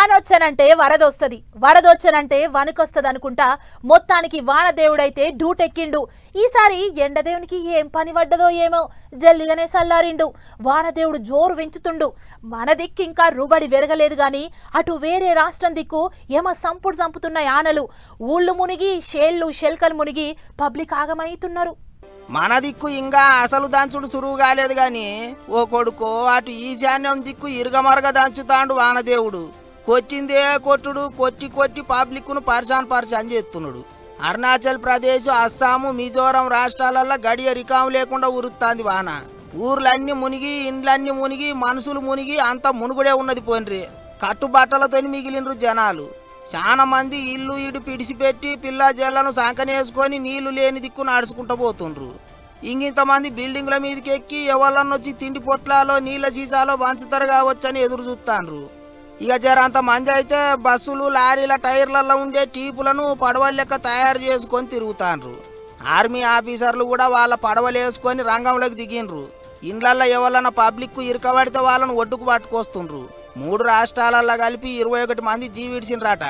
వానొచ్చనంటే వరదొస్తది, వరదొచ్చనంటే వణుకొస్తది అనుకుంటా మొత్తానికి వానదేవుడైతే ఢూటెక్కిండు. ఈసారి ఎండదేవునికి ఏం పని పడ్డదో ఏమో జల్లిగానే సల్లారిండు. వానదేవుడు జోరు పెంచుతుండు. మన దిక్కు ఇంకా రుబడి వెరగలేదు గాని అటు వేరే రాష్ట్రం దిక్కు ఏమో సంపుడు సంపుతున్న ఆనలు. ఊళ్ళు మునిగి షేళ్లు షెల్కలు మునిగి పబ్లిక్ ఆగమైతున్నారు. మన దిక్కు ఇంకా అసలు దంచుడు సురువు కాలేదు గాని ఓ కొడుకో అటు ఈశాన్యం దిక్కు ఇరుగమరగ దంచుతాండు వానదేవుడు. కొట్టిందే కొట్టుడు, కొట్టి కొట్టి పబ్లిక్ను పరిశాన్ చేస్తున్నాడు. అరుణాచల్ ప్రదేశ్, అస్సాము, మిజోరం రాష్ట్రాలల్లో గడియ రికాము లేకుండా ఉరుత్తాంది వాన. ఊర్లన్నీ మునిగి, ఇండ్లన్నీ మునిగి, మనుషులు మునిగి అంత మునుగుడే ఉన్నది. పోన్రి కట్టుబట్టలతో మిగిలినరు జనాలు. చాలా మంది ఇల్లు ఇడు పిడిసిపెట్టి పిల్ల జల్లను సంకనేసుకొని నీళ్లు లేని దిక్కు నడుచుకుంటూ పోతుండ్రు. ఇంకింతమంది బిల్డింగ్ల మీదకి ఎక్కి ఎవరన్నొచ్చి తిండి పొట్లాలో నీళ్ళ సీసాలో పంచుతారు కావచ్చని ఎదురు చూస్తాండ్రు. ఇక జరంత మంది అయితే బస్సులు, లారీల టైర్లలో ఉండే టీపులను పడవల లెక్క తయారు చేసుకొని తిరుగుతాండ్రు. ఆర్మీ ఆఫీసర్లు కూడా వాళ్ళ పడవలు వేసుకొని రంగంలోకి దిగిండ్రు. ఇండ్లల్లో ఎవరన్నా పబ్లిక్ ఇరకబడితే వాళ్ళను ఒడ్డుకు పట్టుకొస్తుండ్రు. 3 రాష్ట్రాలల్లో కలిపి 21 మంది జీవిడిసిండ్రట.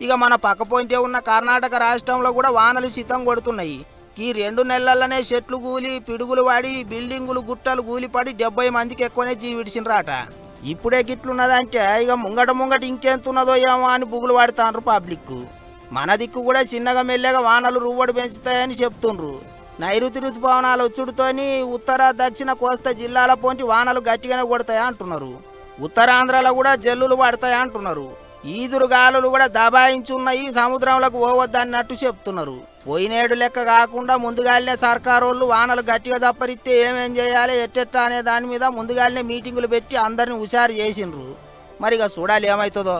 ఇక మన పక్కపోంటే ఉన్న కర్ణాటక రాష్ట్రంలో కూడా వానలు శితం కొడుతున్నాయి. ఈ 2 నెలల్లోనే చెట్లు కూలి, పిడుగులు పడి, బిల్డింగులు గుట్టలు కూలిపడి 70 మందికి ఎక్కువనే జీవిడిసిండ్రట. ఇప్పుడే గిట్లున్నదంటే ఇక ముంగట ఇంకెంతున్నదో ఏమో అని బుగులు పడతాండ్రు పబ్లిక్. మన దిక్కు కూడా చిన్నగా మెల్లగా వానలు రువ్వడి పెంచుతాయని చెప్తుండ్రు. నైరుతి ఋతుపవనాలు వచ్చుడుతోని ఉత్తర, దక్షిణ, కోస్తా జిల్లాల పోంటి వానలు గట్టిగానే కొడతాయి అంటున్నారు. ఉత్తరాంధ్రలో కూడా జల్లులు పడతాయి అంటున్నారు. ఈదురు గాలులు కూడా దబాయించున్నాయి, సముద్రంలోకి పోవద్దన్నట్టు చెప్తున్నారు. పోయినేడు లెక్క కాకుండా ముందుగానే సర్కారోళ్ళు వానలు గట్టిగా చప్పరిస్తే ఏమేం చేయాలి ఎట్టెట్టా అనే దాని మీద ముందుగానే మీటింగులు పెట్టి అందరిని హుషారు చేసిండ్రు. మరి ఇక చూడాలి ఏమవుతుందో.